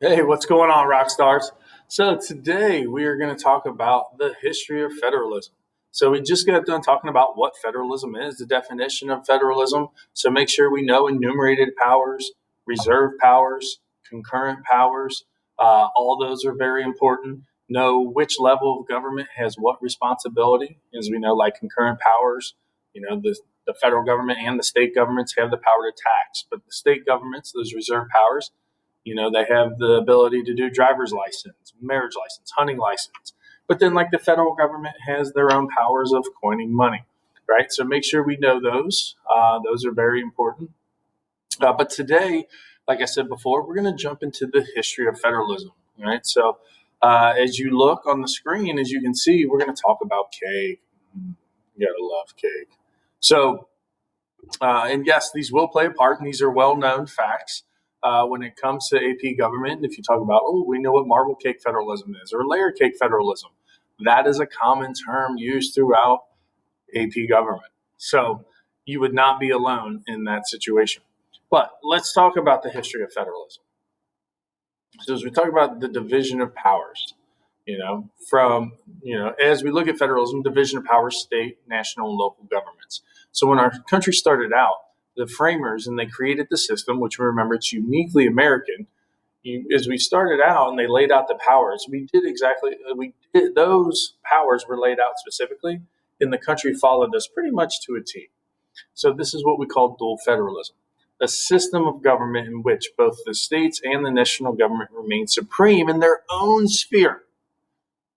Hey, what's going on, rock stars? So today we are going to talk about the history of federalism. So we just got done talking about what federalism is, the definition of federalism. So make sure we know enumerated powers, reserved powers, concurrent powers. All those are very important. Know which level of government has what responsibility. As we know, like concurrent powers, the federal government and the state governments have the power to tax, but the state governments, those reserved powers, they have the ability to do driver's license, marriage license, hunting license. But then, like the federal government has their own powers of coining money, right? So make sure we know those. Those are very important. But today, like I said before, we're going to jump into the history of federalism, right? So as you look on the screen, as you can see, we're going to talk about cake. You gotta love cake. So and yes, these will play a part, and these are well known facts when it comes to AP government. If you talk about, oh, we know what marble cake federalism is or layer cake federalism, that is a common term used throughout AP government. So you would not be alone in that situation. But let's talk about the history of federalism. So as we talk about the division of powers, as we look at federalism, division of powers, state, national, and local governments. So when our country started out, the framers, and they created the system, which remember it's uniquely American. As we started out and they laid out the powers, those powers were laid out specifically, and the country followed us pretty much to a T. So this is what we call dual federalism, a system of government in which both the states and the national government remain supreme in their own sphere,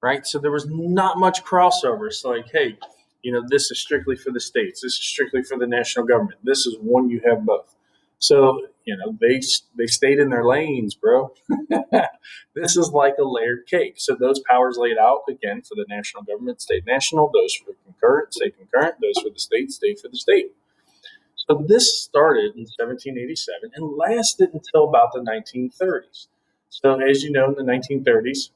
right? So there was not much crossover. It's like, hey, this is strictly for the states. This is strictly for the national government. This is one you have both. So, they stayed in their lanes, bro. This is like a layered cake. So those powers laid out, again, for the national government, state, national, those for the concurrent, state, concurrent, those for the state for the state. So this started in 1787 and lasted until about the 1930s. So as you know, in the 1930s,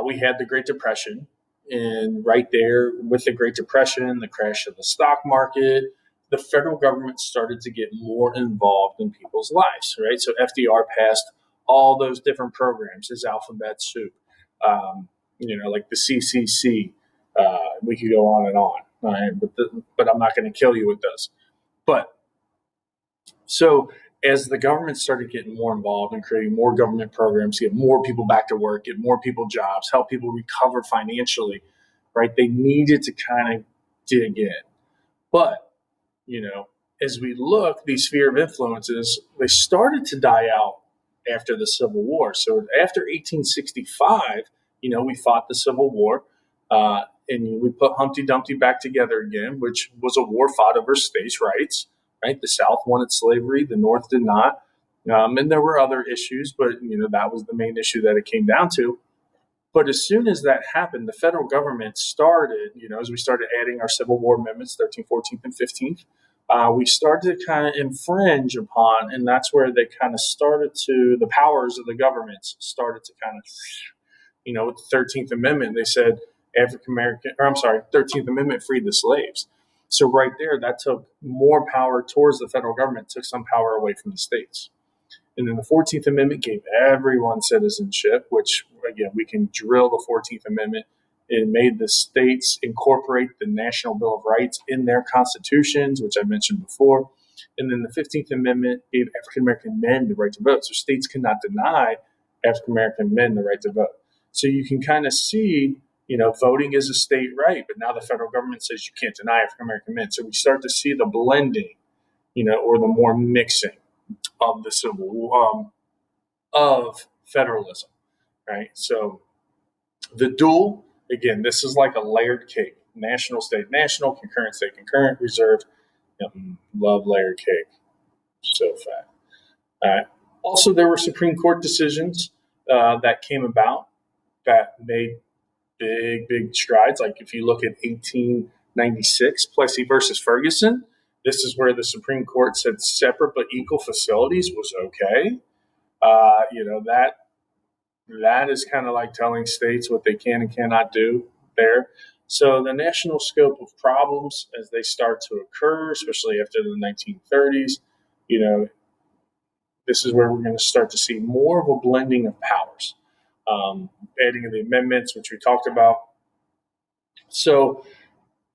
we had the Great Depression, and right there with the Great Depression, the crash of the stock market, the federal government started to get more involved in people's lives, right? So FDR passed all those different programs, his alphabet soup, like the CCC. We could go on and on, right? But I'm not going to kill you with those. But so as the government started getting more involved in creating more government programs, get more people back to work, get more people jobs, help people recover financially, right? They needed to kind of dig in. But, as we look, these sphere of influences, they started to die out after the Civil War. So after 1865, we fought the Civil War. And we put Humpty Dumpty back together again, which was a war fought over states' rights. Right, the South wanted slavery, the North did not, and there were other issues, but that was the main issue that it came down to. But as soon as that happened, the federal government started, as we started adding our Civil War amendments, 13th, 14th, and 15th, we started to kind of infringe upon, and that's where they kind of the powers of the governments started to kind of, with the 13th Amendment, they said African American, or I'm sorry, 13th Amendment freed the slaves. So right there, that took more power towards the federal government, took some power away from the states. And then the 14th Amendment gave everyone citizenship, which, again, we can drill the 14th Amendment. It made the states incorporate the National Bill of Rights in their constitutions, which I mentioned before. And then the 15th Amendment gave African American men the right to vote. So states cannot deny African American men the right to vote. So you can kind of see, voting is a state right, but now the federal government says you can't deny African American men. So we start to see the blending, or the more mixing of the of federalism, right? So the dual, again, this is like a layered cake: national, state, national, concurrent, state, concurrent, reserved. Love layered cake, so fat. All right. Also, there were Supreme Court decisions that came about that made big strides. Like if you look at 1896, Plessy versus Ferguson, this is where the Supreme Court said separate but equal facilities was okay. That is kind of like telling states what they can and cannot do there. So the national scope of problems as they start to occur, especially after the 1930s, you know, this is where we're going to start to see more of a blending of powers, adding the amendments, which we talked about. So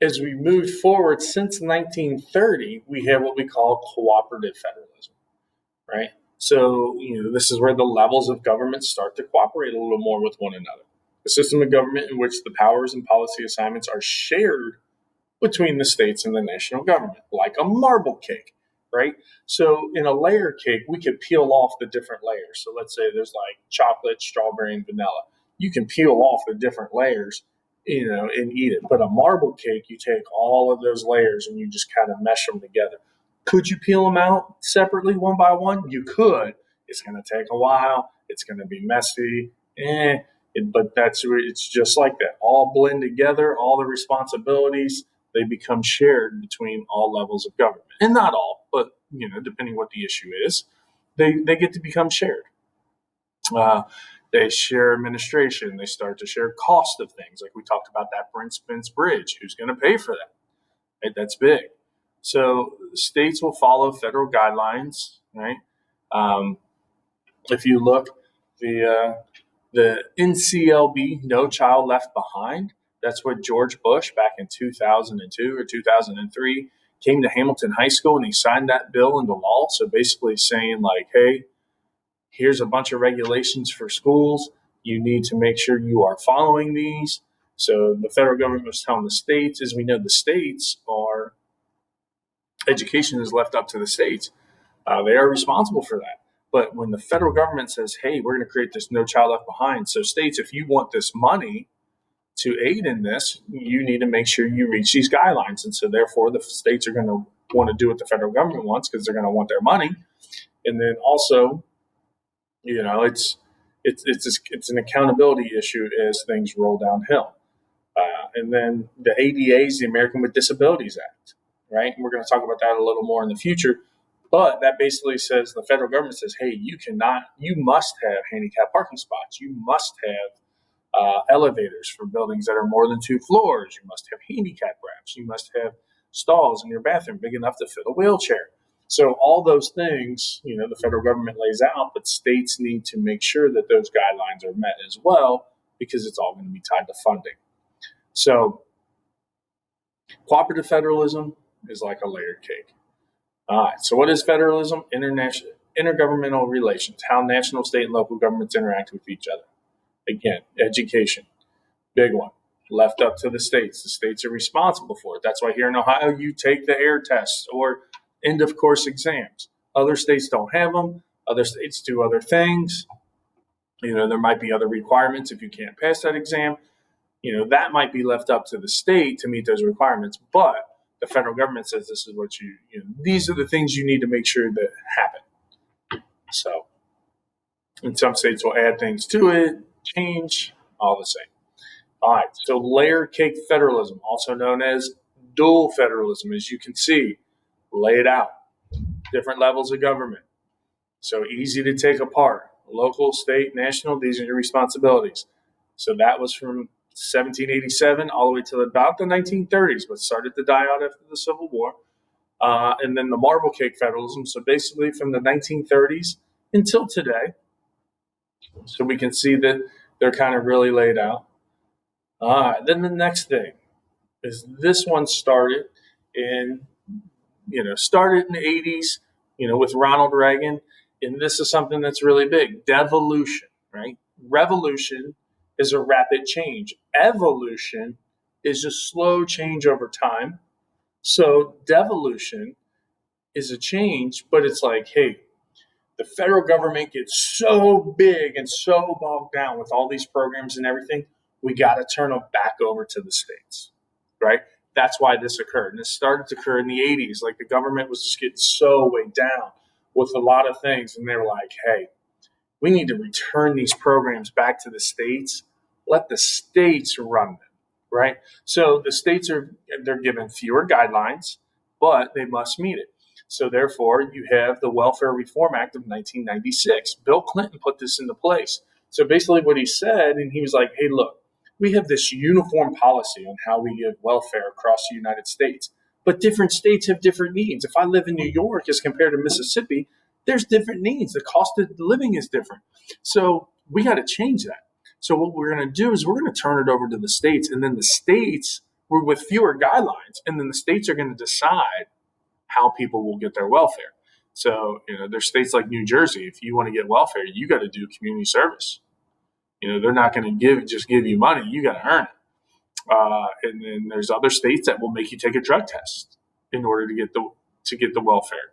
as we moved forward since 1930, we have what we call cooperative federalism, right? So, this is where the levels of government start to cooperate a little more with one another. A system of government in which the powers and policy assignments are shared between the states and the national government, like a marble cake, right? So in a layer cake, we could peel off the different layers. So let's say there's like chocolate, strawberry, and vanilla. You can peel off the different layers, and eat it. But a marble cake, you take all of those layers and you just kind of mesh them together. Could you peel them out separately one by one? You could. It's going to take a while. It's going to be messy. But it's just like that. All blend together, all the responsibilities, they become shared between all levels of government. And not all, but depending what the issue is, they get to become shared. They share administration. They start to share cost of things. Like we talked about that Brent Spence Bridge. Who's going to pay for that? Right? That's big. So states will follow federal guidelines, right? If you look, the NCLB, No Child Left Behind, that's what George Bush back in 2002 or 2003 came to Hamilton High School and he signed that bill into law. So basically saying like, hey, here's a bunch of regulations for schools. You need to make sure you are following these. So the federal government was telling the states, as we know, the states are, education is left up to the states. They are responsible for that. But when the federal government says, hey, we're going to create this No Child Left Behind. So states, if you want this money to aid in this, you need to make sure you reach these guidelines. And so therefore the states are going to want to do what the federal government wants because they're going to want their money. And then also, it's an accountability issue as things roll downhill. And then the ADA is the American with Disabilities Act, right? And we're going to talk about that a little more in the future. But that basically says the federal government says, hey, you must have handicap parking spots. You must have elevators for buildings that are more than 2 floors. You must have handicap ramps. You must have stalls in your bathroom big enough to fit a wheelchair. So all those things, the federal government lays out, but states need to make sure that those guidelines are met as well because it's all going to be tied to funding. So cooperative federalism is like a layered cake. All right, so what is federalism? Intergovernmental relations, how national, state, and local governments interact with each other. Again, education, big one, left up to the states. The states are responsible for it. That's why here in Ohio, you take the air tests or end of course exams. Other states don't have them. Other states do other things. There might be other requirements if you can't pass that exam. That might be left up to the state to meet those requirements, but the federal government says this is what these are the things you need to make sure that happen. So, and some states will add things to it, change, all the same. All right, so layer cake federalism, also known as dual federalism, as you can see, laid out. Different levels of government. So easy to take apart. Local, state, national, these are your responsibilities. So that was from 1787 all the way to about the 1930s, but started to die out after the Civil War. And then the marble cake federalism, so basically from the 1930s until today. So we can see that they're kind of really laid out. Then the next thing is this one started in the 80s, with Ronald Reagan. And this is something that's really big. Devolution, right? Revolution is a rapid change. Evolution is a slow change over time. So devolution is a change, but it's like, hey, the federal government gets so big and so bogged down with all these programs and everything, we got to turn them back over to the states, right? That's why this occurred. And it started to occur in the 80s. Like the government was just getting so weighed down with a lot of things. And they were like, hey, we need to return these programs back to the states. Let the states run them, right? So the states they're given fewer guidelines, but they must meet it. So therefore, you have the Welfare Reform Act of 1996. Bill Clinton put this into place. So basically what he said, and he was like, hey, look, we have this uniform policy on how we give welfare across the United States, but different states have different needs. If I live in New York as compared to Mississippi, There's different needs. The cost of living is different. So we got to change that. So what we're going to do is we're going to turn it over to the states, and then the states, we're with fewer guidelines, and then the states are going to decide how people will get their welfare. So, there's states like New Jersey. If you want to get welfare, you got to do community service. They're not going to give you money. You got to earn it. And then there's other states that will make you take a drug test in order to get the welfare.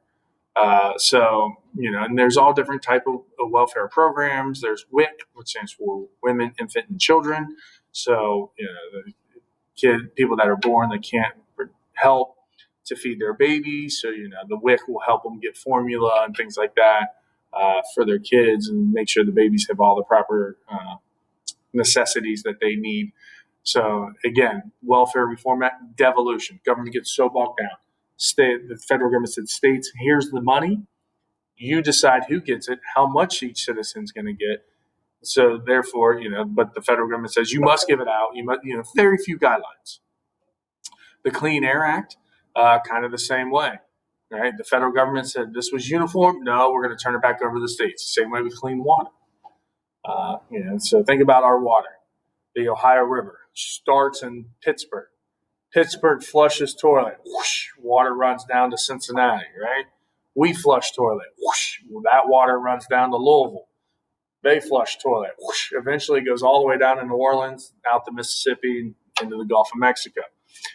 And there's all different type of welfare programs. There's WIC, which stands for Women, Infant, and Children. So, the people that are born that can't help to feed their babies. So, the WIC will help them get formula and things like that for their kids and make sure the babies have all the proper necessities that they need. So, again, welfare reform act, devolution. Government gets so bogged down. The federal government said, states, here's the money. You decide who gets it, how much each citizen's going to get. So, therefore, but the federal government says you must give it out. You must, very few guidelines. The Clean Air Act, kind of the same way, right? The federal government said this was uniform. No, we're going to turn it back over to the states. Same way with clean water. So think about our water. The Ohio River starts in Pittsburgh. Pittsburgh flushes toilet. Whoosh, water runs down to Cincinnati, right? We flush toilet. Whoosh, that water runs down to Louisville. They flush toilet. Whoosh, eventually goes all the way down to New Orleans, out to Mississippi, into the Gulf of Mexico.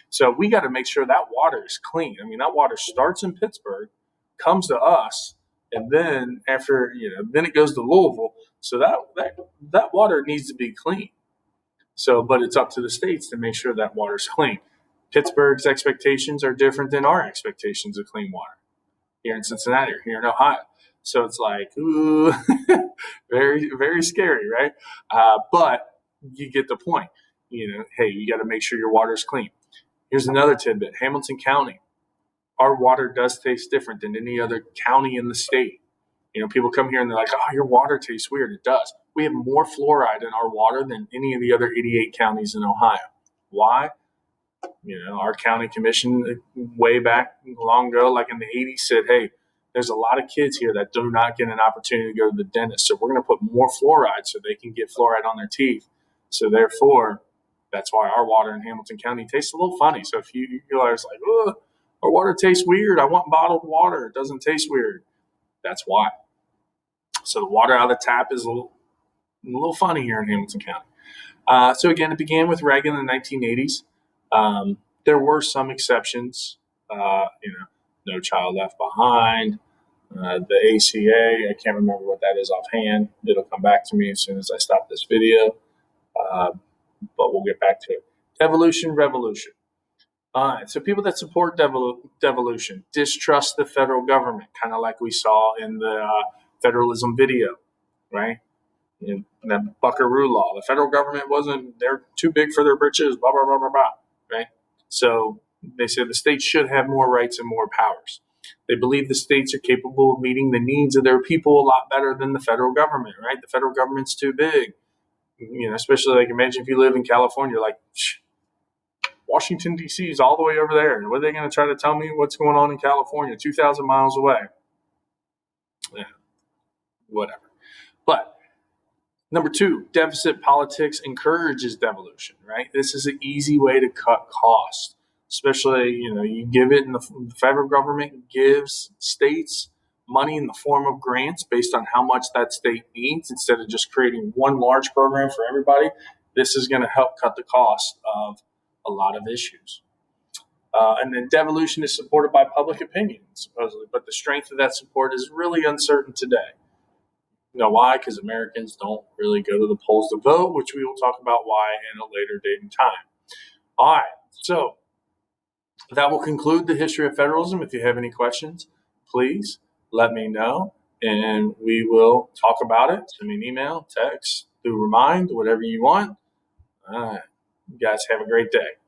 So we got to make sure that water is clean. I mean, that water starts in Pittsburgh, comes to us, and then after, then it goes to Louisville. So that water needs to be clean. So, but it's up to the states to make sure that water's clean. Pittsburgh's expectations are different than our expectations of clean water here in Cincinnati or here in Ohio. So it's like, ooh, very, very scary, right? But you get the point. Hey, you got to make sure your water's clean. Here's another tidbit. Hamilton County, our water does taste different than any other county in the state. People come here and they're like, oh, your water tastes weird. It does. We have more fluoride in our water than any of the other 88 counties in Ohio. Why? Our county commission way back long ago, like in the 80s, said, hey, there's a lot of kids here that do not get an opportunity to go to the dentist. So we're going to put more fluoride so they can get fluoride on their teeth. So therefore, that's why our water in Hamilton County tastes a little funny. So if you guys like, oh, our water tastes weird. I want bottled water. It doesn't taste weird. That's why. So the water out of the tap is a little funny here in Hamilton County. So again, it began with Reagan in the 1980s. There were some exceptions, No Child Left Behind, the ACA. I can't remember what that is offhand. It'll come back to me as soon as I stop this video, but we'll get back to it. Devolution, revolution. So people that support devolution distrust the federal government, kind of like we saw in the Federalism video, right? In that Buckaroo law. The federal government they're too big for their britches, blah, blah, blah, blah, blah, right? So they said the states should have more rights and more powers. They believe the states are capable of meeting the needs of their people a lot better than the federal government, right? The federal government's too big. Especially like imagine if you live in California, like Washington, D.C. is all the way over there. What are they going to try to tell me what's going on in California, 2,000 miles away? Yeah, whatever. But number two, deficit politics encourages devolution, right? This is an easy way to cut costs, especially, you give it the federal government gives states money in the form of grants based on how much that state needs instead of just creating one large program for everybody. This is going to help cut the cost of a lot of issues. And then devolution is supported by public opinion, supposedly, but the strength of that support is really uncertain today. You know why? Because Americans don't really go to the polls to vote, which we will talk about why in a later date and time. All right, so that will conclude the history of federalism. If you have any questions, please let me know, and we will talk about it. Send me an email, text, do remind, whatever you want. All right, you guys have a great day.